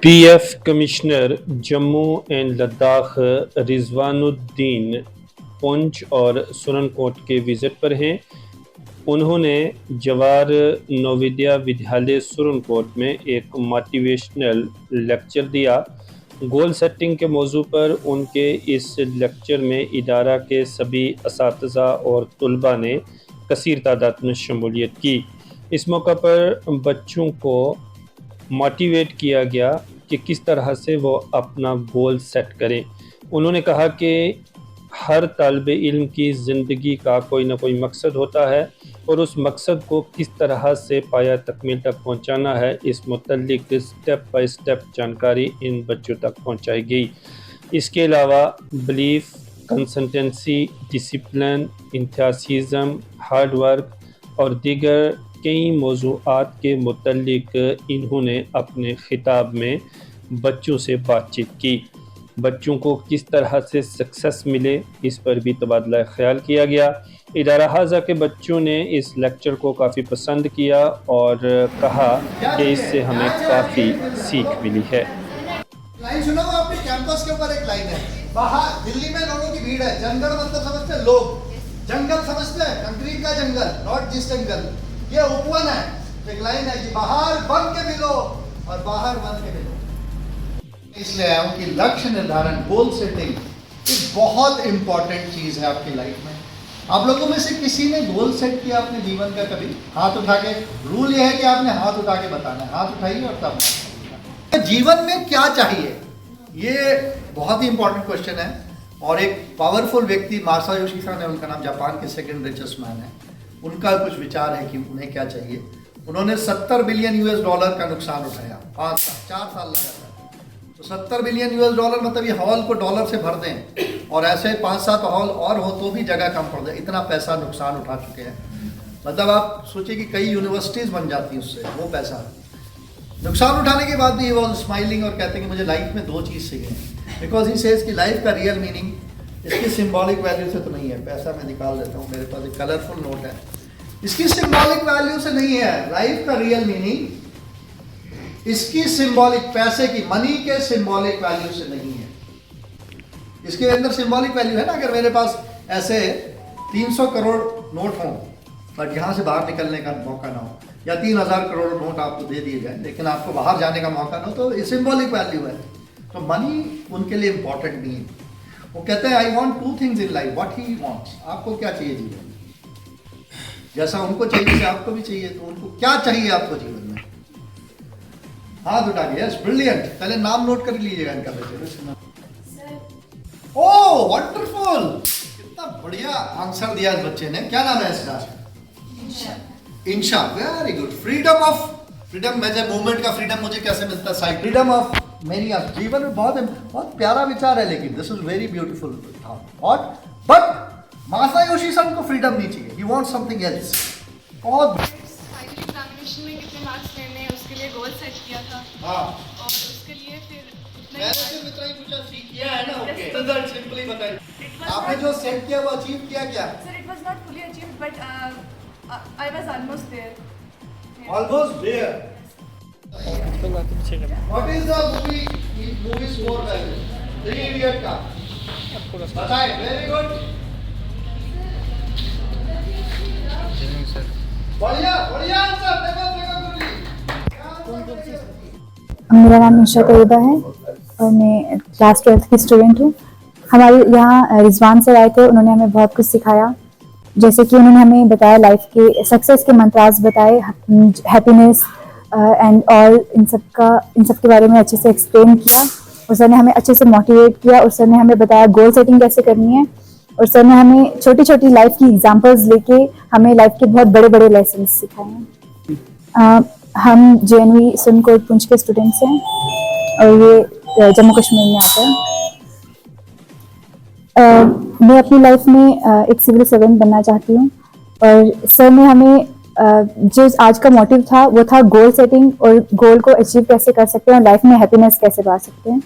PF commissioner Jammu and Ladakh Rizwanuddin Poonch और सुरनकोट के visit पर हैं। उन्होंने जवाहर नवोदय विद्यालय सुरनकोट में एक मोटिवेशनल लेक्चर दिया। गोल सेटिंग के मौजू पर उनके इस लेक्चर में इदारा के सभी असातिज़ा और तलबा ने कसीर तादाद में शमूलियत की। इस मौका पर बच्चों को मोटिवेट किया गया कि किस तरह से वो अपना गोल सेट करें। उन्होंने कहा कि हर तालिब इल्म की ज़िंदगी का कोई ना कोई मकसद होता है और उस मकसद को किस तरह से पाया तकमील तक पहुंचाना है, इस मुतल्लिक स्टेप बाय स्टेप जानकारी इन बच्चों तक पहुंचाई गई। इसके अलावा belief, consistency, discipline, enthusiasm, hard work और दीगर कई मौज़ूआत के मुतल्लिक इन्होंने अपने खिताब में बच्चों से बातचीत की। बच्चों को किस तरह से सक्सेस मिले, इस पर भी तबादला ख्याल किया गया। इदारा हाजा के बच्चों ने इस लेक्चर को काफ़ी पसंद किया और कहा कि इससे हमें काफ़ी सीख मिली है। लाइन सुना वो आपके कैंपस के ऊपर एक लाइन है, बाहर दिल्ली में लोगों की भीड़ है, जंगल मतलब समझते हैं लोग, जंगल समझते हैं कंक्रीट का जंगल, नॉट दिस जंगल, ये उपवन है। एक लाइन है कि बाहर बन के मिलो और बाहर बन के मिलो। इसलिए आया हूं कि लक्ष्य निर्धारण, गोल सेटिंग एक बहुत इंपॉर्टेंट चीज है आपकी लाइफ में। आप लोगों में से किसी ने गोल सेट किया अपने जीवन का? कभी हाथ उठा के, रूल ये है कि आपने हाथ उठा के बताना है, हाथ उठाइए और तब जीवन में क्या चाहिए, ये बहुत ही इंपॉर्टेंट क्वेश्चन है। और एक पावरफुल व्यक्ति मासायोशी सन है, उनका नाम, जापान के सेकंड रिचेस्ट मैन है, उनका कुछ विचार है कि उन्हें क्या चाहिए। उन्होंने 70 बिलियन यूएस डॉलर का नुकसान उठाया, 4 साल लगा था। तो 70 बिलियन यूएस डॉलर मतलब ये हॉल को डॉलर से भर दें और ऐसे 5-7 हॉल और हो तो भी जगह कम पड़ जाए, इतना पैसा नुकसान उठा चुके हैं। मतलब आप सोचिए कि कई यूनिवर्सिटीज बन जाती हैं उससे, वो पैसा नुकसान उठाने के बाद भी ये वॉज स्माइलिंग और कहते हैं कि मुझे लाइफ में 2 चीज़ चाहिए। बिकॉज ही सेज कि लाइफ का रियल मीनिंग इसकी सिंबॉलिक वैल्यू से तो नहीं है। पैसा मैं निकाल देता हूँ, मेरे पास एक कलरफुल नोट है, इसकी सिंबॉलिक वैल्यू से नहीं है। लाइफ का रियल मीनिंग इसकी सिंबॉलिक, पैसे की, मनी के सिंबॉलिक वैल्यू से नहीं है। इसके अंदर सिंबॉलिक वैल्यू है ना, अगर मेरे पास ऐसे 300 करोड़ नोट हों बट यहाँ से बाहर निकलने का मौका ना हो, या 3000 करोड़ नोट आपको दे दिए जाए लेकिन आपको बाहर जाने का मौका ना हो, तो ये सिंबॉलिक वैल्यू है। तो मनी उनके लिए इंपॉर्टेंट नहीं है। वो कहते हैं I want 2 things in life, what he wants. आपको क्या चाहिए जीवन में? जैसा उनको चाहिए वैसे आपको भी चाहिए, तो उनको क्या चाहिए आपको जीवन में? हाथ उठा के, यस, ब्रिलियंट। पहले नाम नोट कर लीजिएगा इनका बच्चे। ओह वंडरफुल, कितना बढ़िया आंसर दिया इस बच्चे ने। क्या नाम है इसका? इंशा, वेरी गुड। फ्रीडम में मूवमेंट का फ्रीडम मुझे कैसे मिलता है? फ्रीडम ऑफ मेनी ऑफ जीवन में बहुत प्यारा विचार है, लेकिन this is very beautiful thought. But Masayoshi Son को फ्रीडम नहीं चाहिए, ही वांट्स समथिंग एल्स। बहुत फाइनल एग्जामिनेशन में कितने मार्क्स लेने, उसके लिए गोल सेट किया था। हाँ, और उसके लिए फिर मैंने सिर्फ इतना ही पूछा, सीख किया है ना? ओके, रिजल्ट सिंपली बताइए, आपने जो सेट किया वो अचीव किया क्या? Sir it was not fully achieved but I was almost there. Almost there. What is the movie score value? 3 Idiot का बताएं। Very good. बढ़िया बढ़िया आंसर। देखो मेरा नाम इंशा तैयबा है और मैं क्लास 12th की स्टूडेंट हूँ। हमारे यहाँ रिजवान सर आए थे, उन्होंने हमें बहुत कुछ सिखाया। जैसे कि उन्होंने हमें बताया लाइफ के सक्सेस के मंत्रास बताए, हैप्पीनेस एंड ऑल, इन सब के बारे में अच्छे से एक्सप्लेन किया। और सर ने हमें अच्छे से मोटिवेट किया और सर ने हमें बताया गोल सेटिंग कैसे करनी है। और सर ने हमें छोटी छोटी लाइफ की एग्जांपल्स लेके हमें लाइफ के बहुत बड़े बड़े लेसन सिखाए हैं। हम JNV सुरनकोट पुंछ के स्टूडेंट्स हैं और ये जम्मू कश्मीर में आता है। मैं अपनी लाइफ में एक सिविल सर्वेंट बनना चाहती हूँ और सर ने हमें जो आज का मोटिव था वो था गोल सेटिंग और गोल को अचीव कैसे कर सकते हैं और लाइफ में हैप्पीनेस कैसे पा सकते हैं।